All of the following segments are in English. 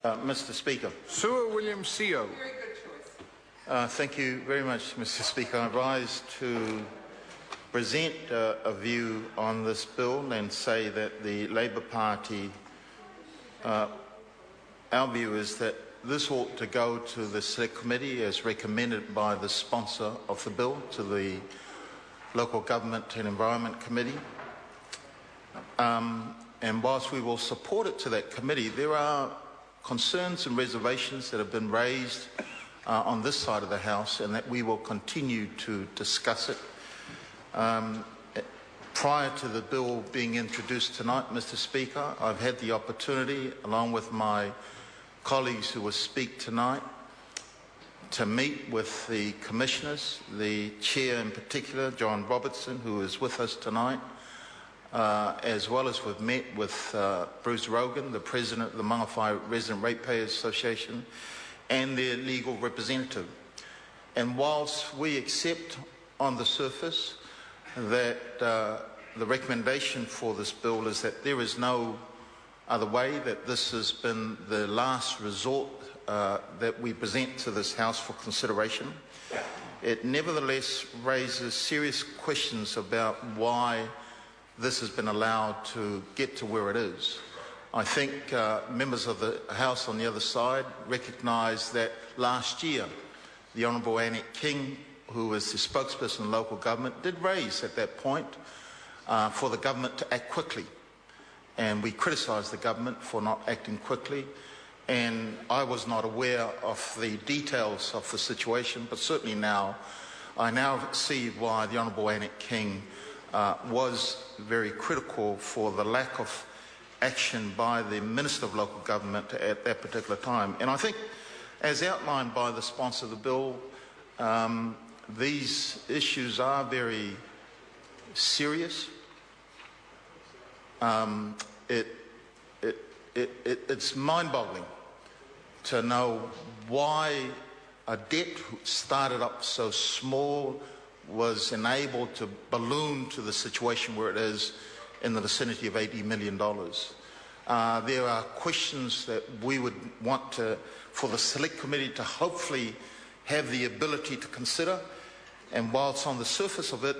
Mr. Speaker. Sir William Seo. Very good choice. Thank you very much, Mr. Speaker. I rise to present a view on this bill and say that the Labour Party, our view is that this ought to go to the Select Committee as recommended by the sponsor of the bill, to the Local Government and Environment Committee. And whilst we will support it to that committee, there are concerns and reservations that have been raised on this side of the House, and that we will continue to discuss it. Prior to the bill being introduced tonight, Mr. Speaker, I've had the opportunity, along with my colleagues who will speak tonight, to meet with the commissioners, the chair in particular, John Robertson, who is with us tonight, as well as we've met with Bruce Rogan, the president of the Mangawhai Resident Ratepayers Association, and their legal representative. And whilst we accept on the surface that the recommendation for this bill is that there is no other way, that this has been the last resort that we present to this House for consideration, it nevertheless raises serious questions about why this has been allowed to get to where it is. I think members of the House on the other side recognise that last year the Honourable Annette King, who was the spokesperson of local government, did raise at that point for the government to act quickly. And we criticised the government for not acting quickly. And I was not aware of the details of the situation, but certainly now, I now see why the Honourable Annette King was very critical for the lack of action by the Minister of Local Government at that particular time. And I think, as outlined by the sponsor of the bill, these issues are very serious. It's mind-boggling to know why a debt started up so small was enabled to balloon to the situation where it is in the vicinity of $80 million. There are questions that we would want for the Select Committee to hopefully have the ability to consider. And whilst on the surface of it,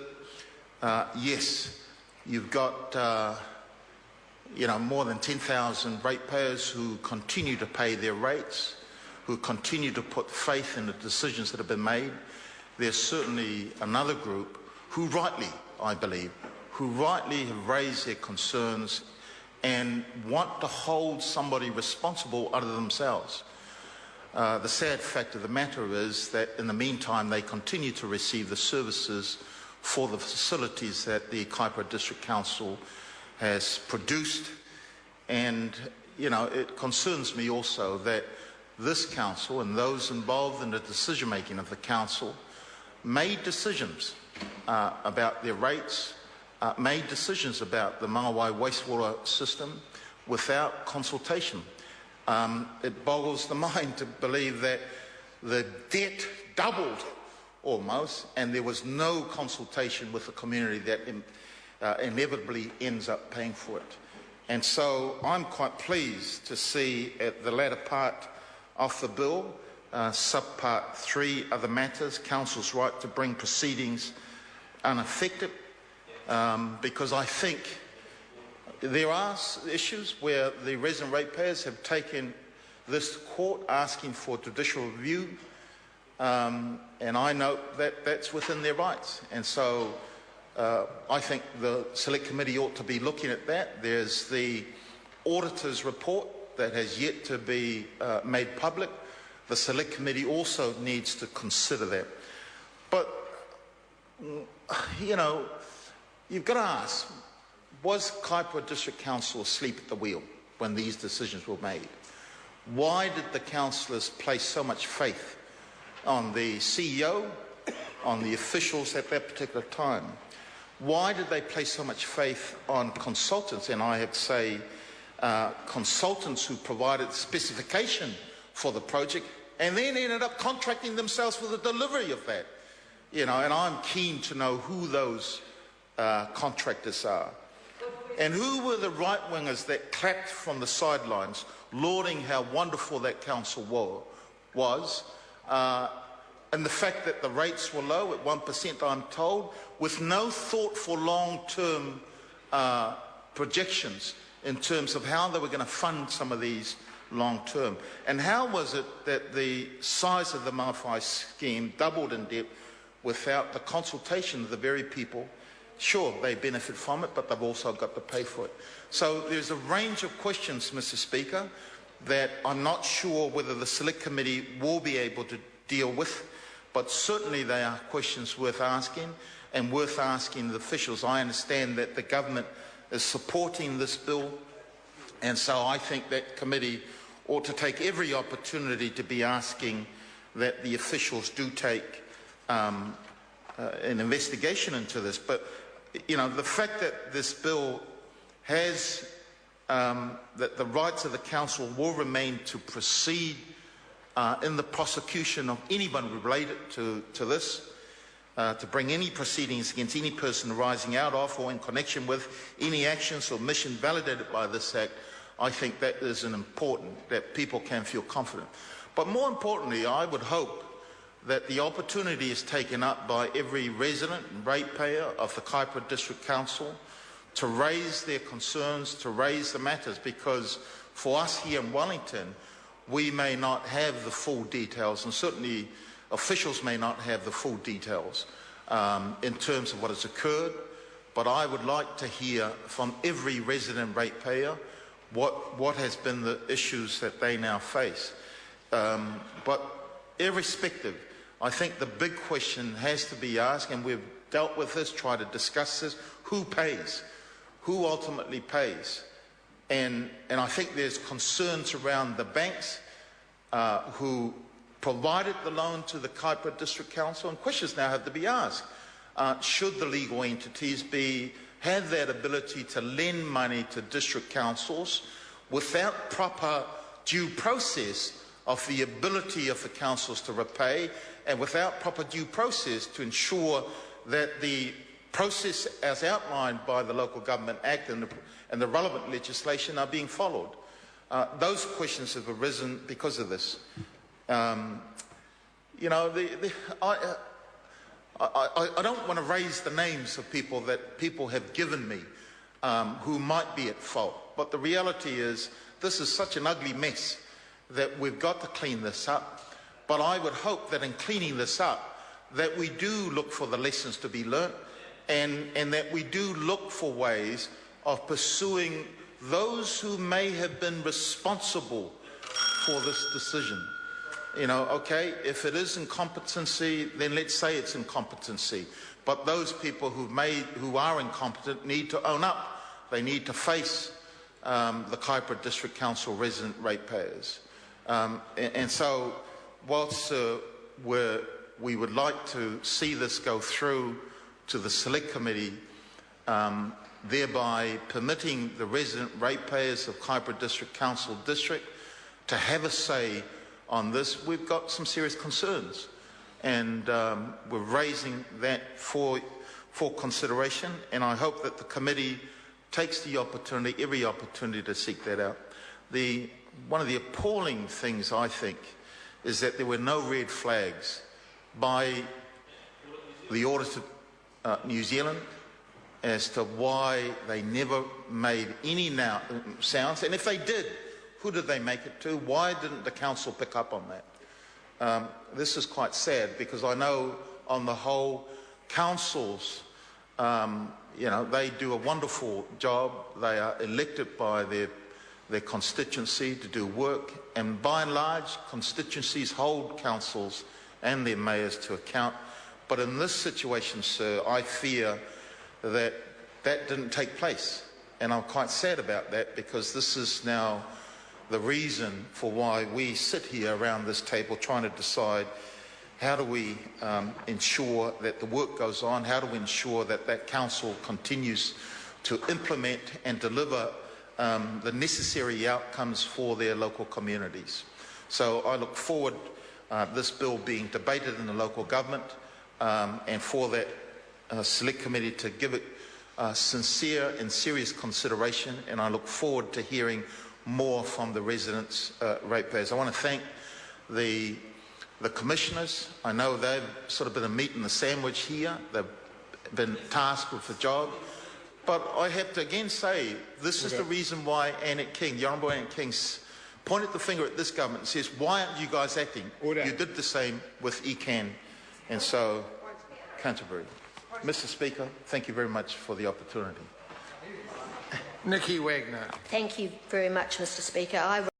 yes, you've got more than 10,000 ratepayers who continue to pay their rates, who continue to put faith in the decisions that have been made. There's certainly another group who rightly, I believe, have raised their concerns and want to hold somebody responsible other than themselves. The sad fact of the matter is that in the meantime they continue to receive the services for the facilities that the Kaipara District Council has produced. And, it concerns me also that this council and those involved in the decision-making of the council made decisions about their rates, made decisions about the Mangawhai wastewater system without consultation. It boggles the mind to believe that the debt doubled almost, and there was no consultation with the community that inevitably ends up paying for it. And so I'm quite pleased to see at the latter part of the bill, subpart 3, other matters, Council's right to bring proceedings unaffected, because I think there are issues where the resident ratepayers have taken this to court asking for judicial review, and I note that that's within their rights. And so I think the Select Committee ought to be looking at that. There's the auditor's report that has yet to be made public. The Select Committee also needs to consider that. But, you've got to ask, was Kaipara District Council asleep at the wheel when these decisions were made? Why did the councillors place so much faith on the CEO, on the officials at that particular time? Why did they place so much faith on consultants? And I have to say, consultants who provided specification for the project and then ended up contracting themselves for the delivery of that. And I'm keen to know who those contractors are. And who were the right-wingers that clapped from the sidelines lauding how wonderful that council was, and the fact that the rates were low at 1%, I'm told, with no thought for long-term projections in terms of how they were going to fund some of these long-term. And how was it that the size of the Mawhai scheme doubled in depth without the consultation of the very people? Sure, they benefit from it, but they've also got to pay for it. So there's a range of questions, Mr. Speaker, that I'm not sure whether the Select Committee will be able to deal with, but certainly they are questions worth asking and worth asking the officials. I understand that the government is supporting this bill, and so I think that committee ought to take every opportunity to be asking that the officials do take an investigation into this. But, you know, the fact that this bill has, that the rights of the council will remain to proceed in the prosecution of anyone related to this, to bring any proceedings against any person arising out of or in connection with any actions or mission validated by this Act, I think that is important, that people can feel confident. But more importantly, I would hope that the opportunity is taken up by every resident and ratepayer of the Kaipara District Council to raise their concerns, to raise the matters, because for us here in Wellington, we may not have the full details, and certainly officials may not have the full details in terms of what has occurred, but I would like to hear from every resident ratepayer what has been the issues that they now face. But irrespective, I think the big question has to be asked, and we've dealt with this, tried to discuss this: who pays? Who ultimately pays? And I think there's concerns around the banks who provided the loan to the Kaipara District Council, and questions now have to be asked. Should the legal entities have that ability to lend money to district councils without proper due process of the ability of the councils to repay, and without proper due process to ensure that the process as outlined by the Local Government Act and the relevant legislation are being followed? Those questions have arisen because of this. You know, I don't want to raise the names of people that people have given me who might be at fault, but the reality is this is such an ugly mess that we've got to clean this up. But I would hope that in cleaning this up, that we do look for the lessons to be learnt, and that we do look for ways of pursuing those who may have been responsible for this decision. You know, okay, if it is incompetency, then let's say it's incompetency. But those people who are incompetent need to own up. They need to face the Kaipara District Council resident ratepayers. And so, whilst we would like to see this go through to the Select Committee, thereby permitting the resident ratepayers of Kaipara District Council District to have a say on this, we've got some serious concerns, and we're raising that for consideration, and I hope that the committee takes the opportunity, every opportunity, to seek that out. One of the appalling things, I think, is that there were no red flags by the Auditor New Zealand as to why they never made any sounds, and if they did, who did they make it to? Why didn't the council pick up on that? This is quite sad, because I know on the whole, councils, you know, they do a wonderful job. They are elected by their constituency to do work, and by and large, constituencies hold councils and their mayors to account. But in this situation, sir, I fear that that didn't take place, and I'm quite sad about that, because this is now the reason for why we sit here around this table trying to decide how do we ensure that the work goes on, how do we ensure that that council continues to implement and deliver the necessary outcomes for their local communities. So I look forward this bill being debated in the local government, and for that Select Committee to give it sincere and serious consideration, and I look forward to hearing more from the residents, ratepayers. I want to thank the commissioners. I know they've sort of been a meat and a sandwich here. They've been tasked with the job. But I have to again say, this is the reason why Annette King, the Honourable Annette King, pointed the finger at this government and says, why aren't you guys acting? Order. You did the same with ECAN and so Canterbury. Mr. Speaker, thank you very much for the opportunity. Nikki Wagner. Thank you very much, Mr. Speaker. I